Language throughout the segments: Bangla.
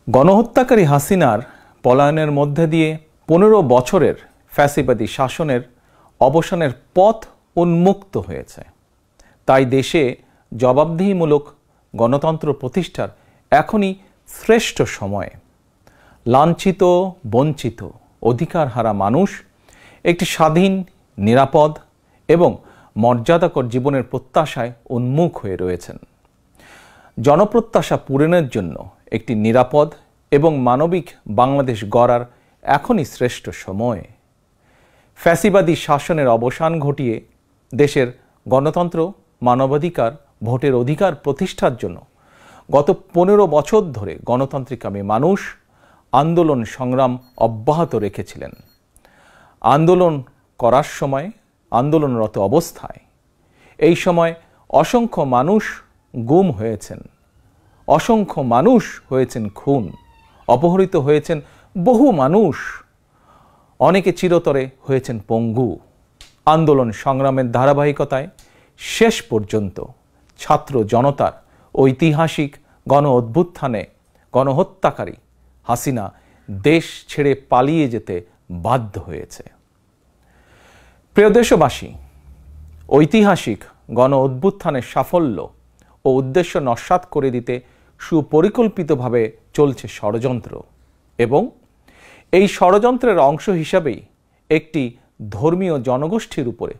গণহত্যাকারী হাসিনার পলায়নের মধ্যে দিয়ে 15 বছরের ফ্যাসিবাদী শাসনের অবসানের পথ উন্মুক্ত হয়েছে। তাই দেশে জবাবদিহিমূলক গণতন্ত্র প্রতিষ্ঠার এখনই শ্রেষ্ঠ সময়। লাঞ্ছিত, বঞ্চিত, অধিকারহারা মানুষ একটি স্বাধীন, নিরাপদ এবং মর্যাদাকর জীবনের প্রত্যাশায় উন্মুখ হয়ে রয়েছেন। জনপ্রত্যাশা পূরণের জন্য একটি নিরাপদ এবং মানবিক বাংলাদেশ গড়ার এখনই শ্রেষ্ঠ সময়। ফ্যাসিবাদী শাসনের অবসান ঘটিয়ে দেশের গণতন্ত্র, মানবাধিকার, ভোটের অধিকার প্রতিষ্ঠার জন্য গত 15 বছর ধরে গণতান্ত্রিকামী মানুষ আন্দোলন সংগ্রাম অব্যাহত রেখেছিলেন। আন্দোলন করার সময়, আন্দোলনরত অবস্থায় এই সময় অসংখ্য মানুষ গুম হয়েছেন, অসংখ্য মানুষ হয়েছেন খুন, অপহৃত হয়েছেন বহু মানুষ, অনেকে চিরতরে হয়েছেন পঙ্গু। আন্দোলন সংগ্রামের ধারাবাহিকতায় শেষ পর্যন্ত ছাত্র জনতার ঐতিহাসিক গণ অভ্যুত্থানে গণহত্যাকারী হাসিনা দেশ ছেড়ে পালিয়ে যেতে বাধ্য হয়েছে। প্রিয় দেশবাসী, ঐতিহাসিক গণ অভ্যুত্থানের সাফল্য ও উদ্দেশ্য নস্যাৎ করে দিতে সুপরিকল্পিতভাবে চলছে ষড়যন্ত্র, এবং এই ষড়যন্ত্রের অংশ হিসাবেই একটি ধর্মীয় জনগোষ্ঠীর উপরে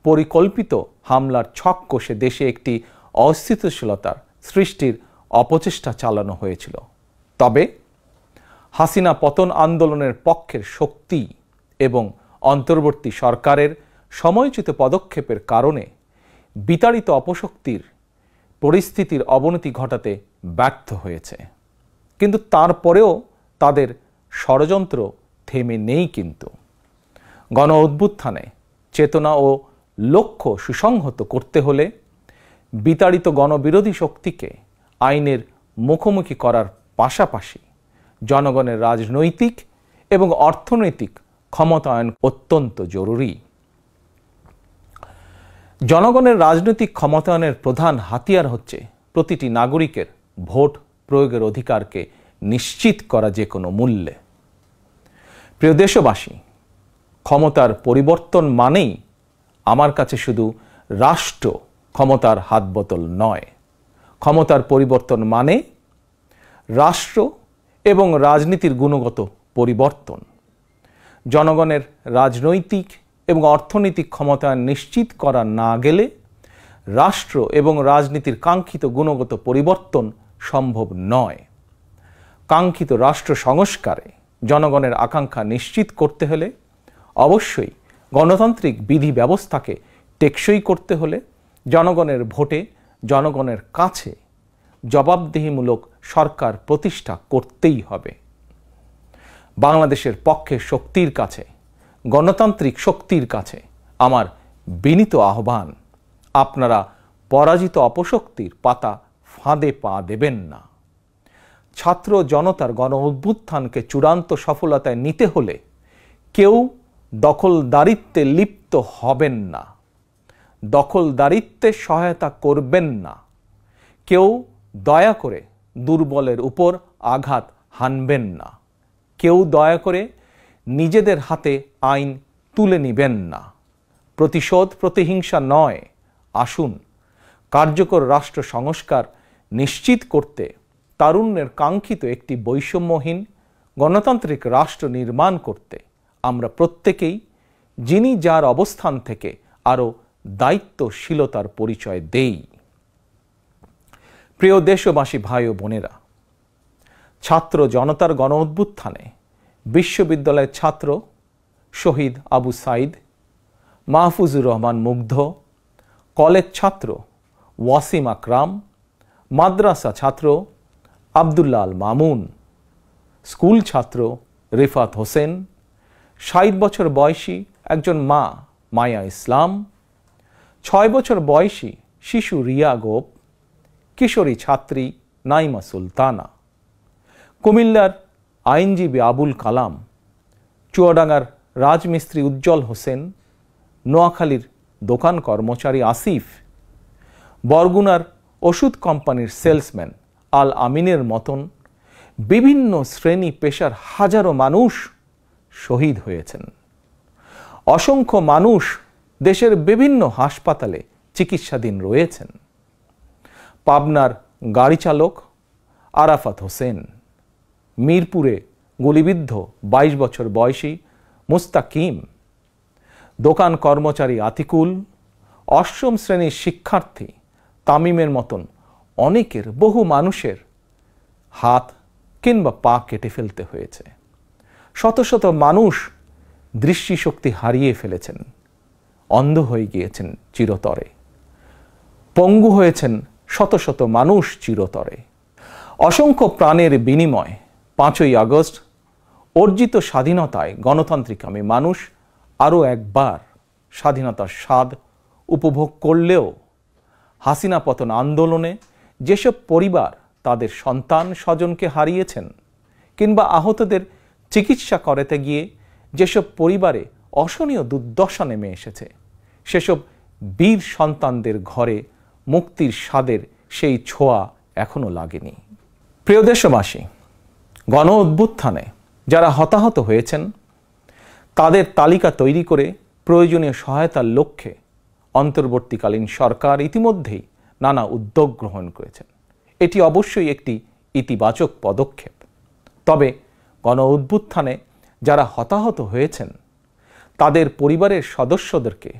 পরিকল্পিত হামলার ছক কষে দেশে একটি অস্থিতিশীলতার সৃষ্টির অপচেষ্টা চালানো হয়েছিল। তবে হাসিনা পতন আন্দোলনের পক্ষের শক্তি এবং অন্তর্বর্তী সরকারের সময়োচিত পদক্ষেপের কারণে বিতাড়িত অপশক্তির পরিস্থিতির অবনতি ঘটাতে ব্যর্থ হয়েছে। কিন্তু তারপরেও তাদের ষড়যন্ত্র থেমে নেই। কিন্তু গণ অভ্যুত্থানে চেতনা ও লক্ষ্য সুসংহত করতে হলে বিতাড়িত গণবিরোধী শক্তিকে আইনের মুখোমুখি করার পাশাপাশি জনগণের রাজনৈতিক এবং অর্থনৈতিক ক্ষমতায়ন অত্যন্ত জরুরি। জনগণের রাজনৈতিক ক্ষমতায়নের প্রধান হাতিয়ার হচ্ছে প্রতিটি নাগরিকের ভোট প্রয়োগের অধিকারকে নিশ্চিত করা যে কোনো মূল্যে। প্রিয় দেশবাসী, ক্ষমতার পরিবর্তন মানেই আমার কাছে শুধু রাষ্ট্র ক্ষমতার হাতবোতল নয়। ক্ষমতার পরিবর্তন মানে রাষ্ট্র এবং রাজনীতির গুণগত পরিবর্তন। জনগণের রাজনৈতিক এবং অর্থনৈতিক ক্ষমতায়ন নিশ্চিত করা না গেলে রাষ্ট্র এবং রাজনীতির কাঙ্ক্ষিত গুণগত পরিবর্তন সম্ভব নয়। কাঙ্ক্ষিত রাষ্ট্র সংস্কারে জনগণের আকাঙ্ক্ষা নিশ্চিত করতে হলে অবশ্যই গণতান্ত্রিক বিধি ব্যবস্থাকে টেকসই করতে হলে জনগণের ভোটে জনগণের কাছে জবাবদিহিমূলক সরকার প্রতিষ্ঠা করতেই হবে। বাংলাদেশের পক্ষে শক্তির কাছে, গণতান্ত্রিক শক্তির কাছে আমার বিনীত আহ্বান, আপনারা পরাজিত অপশক্তির পাতা ফাঁদে পা দেবেন না। ছাত্র জনতার গণ অভ্যুত্থানকে চূড়ান্ত সফলতায় নিতে হলে কেউ দখলদারিত্বে লিপ্ত হবেন না, দখলদারিত্বে সহায়তা করবেন না, কেউ দয়া করে দুর্বলের উপর আঘাত হানবেন না, কেউ দয়া করে নিজেদের হাতে আইন তুলে নেবেন না। প্রতিশোধ, প্রতিহিংসা নয়। আসুন কার্যকর রাষ্ট্র সংস্কার নিশ্চিত করতে তারুণ্যের কাঙ্ক্ষিত একটি বৈষম্যহীন গণতান্ত্রিক রাষ্ট্র নির্মাণ করতে আমরা প্রত্যেকেই যিনি যার অবস্থান থেকে আরও দায়িত্বশীলতার পরিচয় দেই। প্রিয় দেশবাসী, ভাই ও বোনেরা, ছাত্র জনতার গণ অভ্যুত্থানে বিশ্ববিদ্যালয়ের ছাত্র শহীদ আবু সাইদ, মাহফুজুর রহমান মুগ্ধ, কলেজ ছাত্র ওয়াসিম আকরাম, মাদ্রাসা ছাত্র আব্দুল্লাহ আল মামুন, স্কুল ছাত্র রিফাত হোসেন, 60 বছর বয়সী একজন মা মায়া ইসলাম, 6 বছর বয়সী শিশু রিয়া গোপ, কিশোরী ছাত্রী নাইমা সুলতানা, কুমিল্লার আইনজীবী আবুল কালাম, চুয়াডাঙ্গার রাজমিস্ত্রি উজ্জ্বল হোসেন, নোয়াখালীর দোকান কর্মচারী আসিফ, বরগুনার ওষুধ কোম্পানির সেলসম্যান আল আমিনের মতন বিভিন্ন শ্রেণী পেশার হাজারো মানুষ শহীদ হয়েছেন। অসংখ্য মানুষ দেশের বিভিন্ন হাসপাতালে চিকিৎসাধীন রয়েছেন। পাবনার গাড়ি চালক আরাফাত হোসেন, মিরপুরে গুলিবিদ্ধ 22 বছর বয়সী মুস্তাকিম, দোকান কর্মচারী আতিকুল, অষ্টম শ্রেণীর শিক্ষার্থী তামিমের মতন অনেকের, বহু মানুষের হাত কিংবা পা কেটে ফেলতে হয়েছে। শত শত মানুষ দৃষ্টিশক্তি হারিয়ে ফেলেছেন, অন্ধ হয়ে গিয়েছেন চিরতরে, পঙ্গু হয়েছেন শত শত মানুষ চিরতরে। অসংখ্য প্রাণের বিনিময় 5ই আগস্ট অর্জিত স্বাধীনতায় গণতান্ত্রিকামী মানুষ আরও একবার স্বাধীনতার স্বাদ উপভোগ করলেও হাসিনা পতন আন্দোলনে যেসব পরিবার তাদের সন্তান স্বজনকে হারিয়েছেন কিংবা আহতদের চিকিৎসা করাতে গিয়ে যেসব পরিবারে অসহনীয় দুর্দশা নেমে এসেছে, সেসব বীর সন্তানদের ঘরে মুক্তির স্বাদের সেই ছোঁয়া এখনো লাগেনি। প্রিয় দেশবাসী, গণ অভ্যুত্থানে যারা হতাহত হয়েছেন তাদের তালিকা তৈরি করে প্রয়োজনীয় সহায়তার লক্ষ্যে অন্তর্বর্তীকালীন সরকার ইতিমধ্যেই নানা উদ্যোগ গ্রহণ করেছেন। এটি অবশ্যই একটি ইতিবাচক পদক্ষেপ। তবে গণ অভ্যুত্থানে যারা হতাহত হয়েছেন তাদের পরিবারের সদস্যদেরকে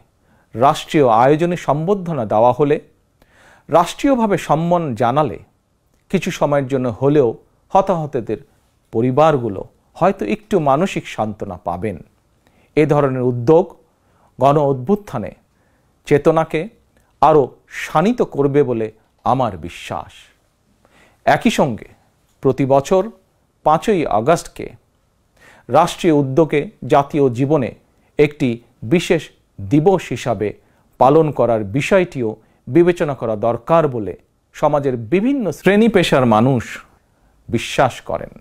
রাষ্ট্রীয় আয়োজনে সম্বর্ধনা দেওয়া হলে, রাষ্ট্রীয়ভাবে সম্মান জানালে কিছু সময়ের জন্য হলেও হতাহতদের পরিবারগুলো হয়তো একটু মানসিক সান্ত্বনা পাবেন। এ ধরনের উদ্যোগ গণ অভ্যুত্থানে চেতনাকে আরও শানিত করবে বলে আমার বিশ্বাস। একই সঙ্গে প্রতি বছর 5ই আগস্টকে রাষ্ট্রীয় উদ্যোগে জাতীয় জীবনে একটি বিশেষ দিবস হিসাবে পালন করার বিষয়টিও বিবেচনা করা দরকার বলে সমাজের বিভিন্ন শ্রেণী পেশার মানুষ বিশ্বাস করেন।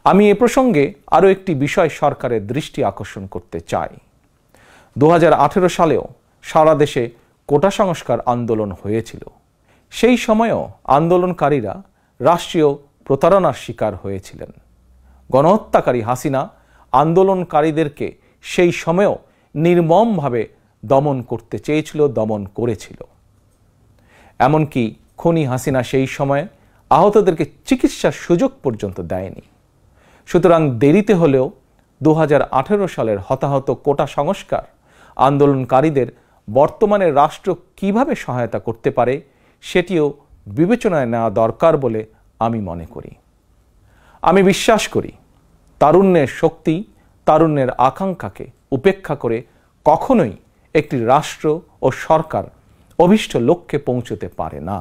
আমি এ প্রসঙ্গে আরও একটি বিষয় সরকারের দৃষ্টি আকর্ষণ করতে চাই। 2018 সালেও সারা দেশে কোটা সংস্কার আন্দোলন হয়েছিল। সেই সময়েও আন্দোলনকারীরা রাষ্ট্রীয় প্রতারণার শিকার হয়েছিলেন। গণহত্যাকারী হাসিনা আন্দোলনকারীদেরকে সেই সময়েও নির্মমভাবে দমন করতে চেয়েছিল, দমন করেছিল। এমনকি খুনি হাসিনা সেই সময়ে আহতদেরকে চিকিৎসার সুযোগ পর্যন্ত দেয়নি। সুতরাং দেরিতে হলেও 2018 সালের হতাহত কোটা সংস্কার আন্দোলনকারীদের বর্তমানে রাষ্ট্র কিভাবে সহায়তা করতে পারে সেটিও বিবেচনায় নেওয়া দরকার বলে আমি মনে করি। আমি বিশ্বাস করি তারুণ্যের শক্তি, তারুণ্যের আকাঙ্ক্ষাকে উপেক্ষা করে কখনোই একটি রাষ্ট্র ও সরকার অভীষ্ট লক্ষ্যে পৌঁছতে পারে না।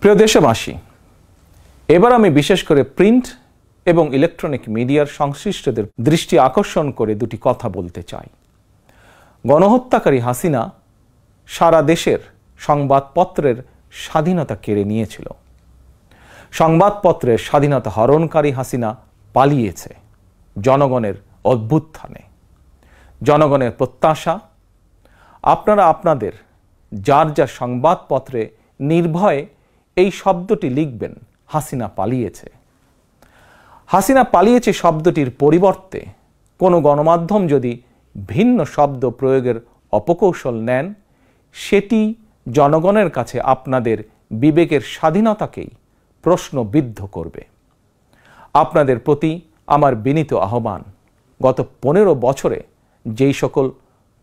প্রিয় দেশবাসী, এবার আমি বিশেষ করে প্রিন্ট এবং ইলেকট্রনিক মিডিয়ার সংশ্লিষ্টদের দৃষ্টি আকর্ষণ করে দুটি কথা বলতে চাই। গণহত্যাকারী হাসিনা সারা দেশের সংবাদপত্রের স্বাধীনতা কেড়ে নিয়েছিল। সংবাদপত্রের স্বাধীনতা হরণকারী হাসিনা পালিয়েছে জনগণের অভ্যুত্থানে। জনগণের প্রত্যাশা, আপনারা আপনাদের যার যার সংবাদপত্রে নির্ভয়ে এই শব্দটি লিখবেন, হাসিনা পালিয়েছে। হাসিনা পালিয়েছে শব্দটির পরিবর্তে কোনো গণমাধ্যম যদি ভিন্ন শব্দ প্রয়োগের অপকৌশল নেন, সেটি জনগণের কাছে আপনাদের বিবেকের স্বাধীনতাকেই প্রশ্নবিদ্ধ করবে। আপনাদের প্রতি আমার বিনীত আহ্বান, গত 15 বছরে যেই সকল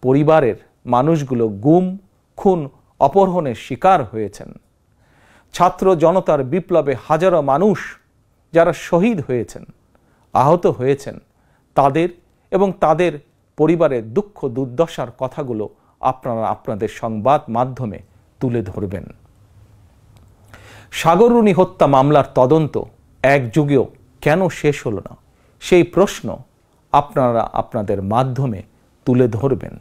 পরিবারের মানুষগুলো গুম, খুন, অপহরণের শিকার হয়েছেন, ছাত্র জনতার বিপ্লবে হাজারো মানুষ যারা শহীদ হয়েছেন, আহত হয়েছেন, তাদের এবং তাদের পরিবারের দুঃখ দুর্দশার কথাগুলো আপনারা আপনাদের সংবাদ মাধ্যমে তুলে ধরবেন। সাগররুনি হত্যা মামলার তদন্ত এক যুগেও কেন শেষ হলো না, সেই প্রশ্ন আপনারা আপনাদের মাধ্যমে তুলে ধরবেন।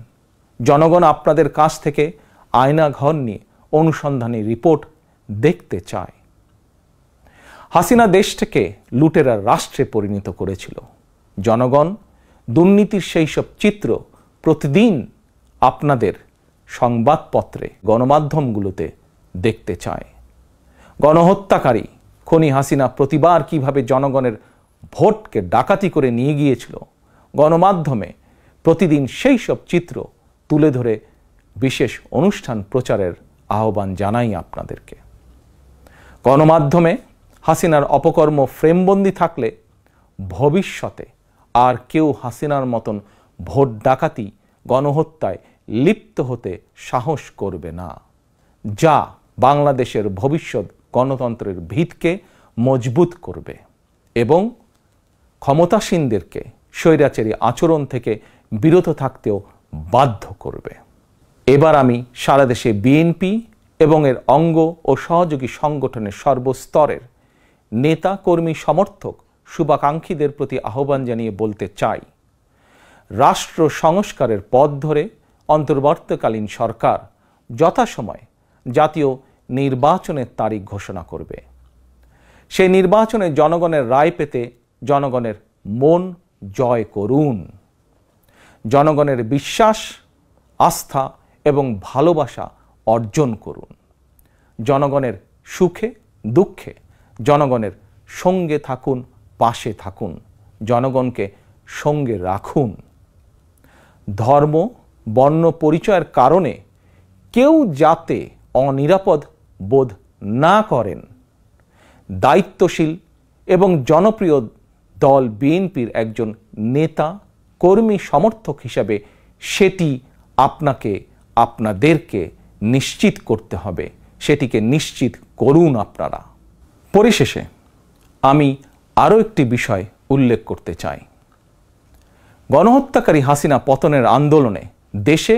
জনগণ আপনাদের কাছ থেকে আয়নাঘর নিয়ে অনুসন্ধানী রিপোর্ট দেখতে চায়। হাসিনা দেশটাকে লুটেরার রাষ্ট্রে পরিণত করেছিল। জনগণ দুর্নীতির সেই সব চিত্র প্রতিদিন আপনাদের সংবাদপত্রে, গণমাধ্যমগুলোতে দেখতে চায়। গণহত্যাকারী খনি হাসিনা প্রতিবার কিভাবে জনগণের ভোটকে ডাকাতি করে নিয়ে গিয়েছিল, গণমাধ্যমে প্রতিদিন সেই সব চিত্র তুলে ধরে বিশেষ অনুষ্ঠান প্রচারের আহ্বান জানাই আপনাদেরকে। গণমাধ্যমে হাসিনার অপকর্ম ফ্রেমবন্দি থাকলে ভবিষ্যতে আর কেউ হাসিনার মতন ভোট ডাকাতি, গণহত্যায় লিপ্ত হতে সাহস করবে না, যা বাংলাদেশের ভবিষ্যৎ গণতন্ত্রের ভিতকে মজবুত করবে এবং ক্ষমতাসীনদেরকে স্বৈরাচারী আচরণ থেকে বিরত থাকতেও বাধ্য করবে। এবার আমি সারা দেশে বিএনপি এবং এর অঙ্গ ও সহযোগী সংগঠনের সর্বস্তরের নেতা, কর্মী, সমর্থক, শুভাকাঙ্ক্ষীদের প্রতি আহ্বান জানিয়ে বলতে চাই, রাষ্ট্র সংস্কারের পথ ধরে অন্তর্বর্তীকালীন সরকার যথাসময়ে জাতীয় নির্বাচনের তারিখ ঘোষণা করবে। সেই নির্বাচনে জনগণের রায় পেতে জনগণের মন জয় করুন। জনগণের বিশ্বাস, আস্থা এবং ভালোবাসা অর্জন করুন। জনগণের সুখে দুঃখে জনগণের সঙ্গে থাকুন, পাশে থাকুন, জনগণকে সঙ্গে রাখুন। ধর্ম, বর্ণ পরিচয়ের কারণে কেউ যাতে অনিরাপদ বোধ না করেন, দায়িত্বশীল এবং জনপ্রিয় দল বিএনপির একজন নেতা, কর্মী, সমর্থক হিসাবে সেটি আপনাদেরকে নিশ্চিত করতে হবে। সেটিকে নিশ্চিত করুন আপনারা। পরিশেষে আমি আরও একটি বিষয় উল্লেখ করতে চাই। গণহত্যাকারী হাসিনা পতনের আন্দোলনে দেশে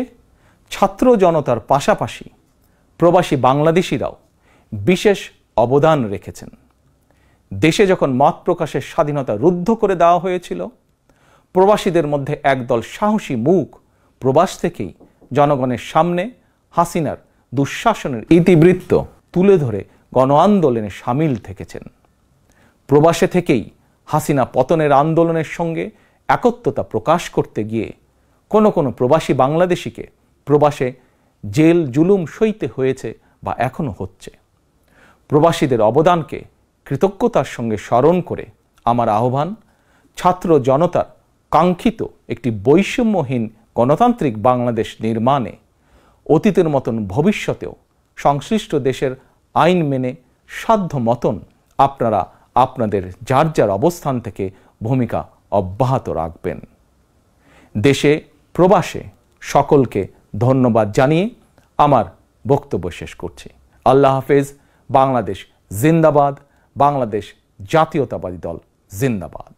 ছাত্র জনতার পাশাপাশি প্রবাসী বাংলাদেশিরাও বিশেষ অবদান রেখেছেন। দেশে যখন মত প্রকাশের স্বাধীনতা রুদ্ধ করে দেওয়া হয়েছিল, প্রবাসীদের মধ্যে একদল সাহসী মুখ প্রবাস থেকেই জনগণের সামনে হাসিনার দুঃশাসনের ইতিবৃত্ত তুলে ধরে গণ আন্দোলনে সামিল থেকেছেন। প্রবাসে থেকেই হাসিনা পতনের আন্দোলনের সঙ্গে একত্বতা প্রকাশ করতে গিয়ে কোনো প্রবাসী বাংলাদেশিকে প্রবাসে জেল জুলুম সইতে হয়েছে বা এখনো হচ্ছে। প্রবাসীদের অবদানকে কৃতজ্ঞতার সঙ্গে স্মরণ করে আমার আহ্বান, ছাত্র জনতার কাঙ্ক্ষিত একটি বৈষম্যহীন গণতান্ত্রিক বাংলাদেশ নির্মাণে অতীতের মতন ভবিষ্যতেও সংশ্লিষ্ট দেশের আইন মেনে সাধ্য মতন আপনারা আপনাদের যার যার অবস্থান থেকে ভূমিকা অব্যাহত রাখবেন। দেশে প্রবাসে সকলকে ধন্যবাদ জানিয়ে আমার বক্তব্য শেষ করছি। আল্লাহ হাফেজ। বাংলাদেশ জিন্দাবাদ। বাংলাদেশ জাতীয়তাবাদী দল জিন্দাবাদ।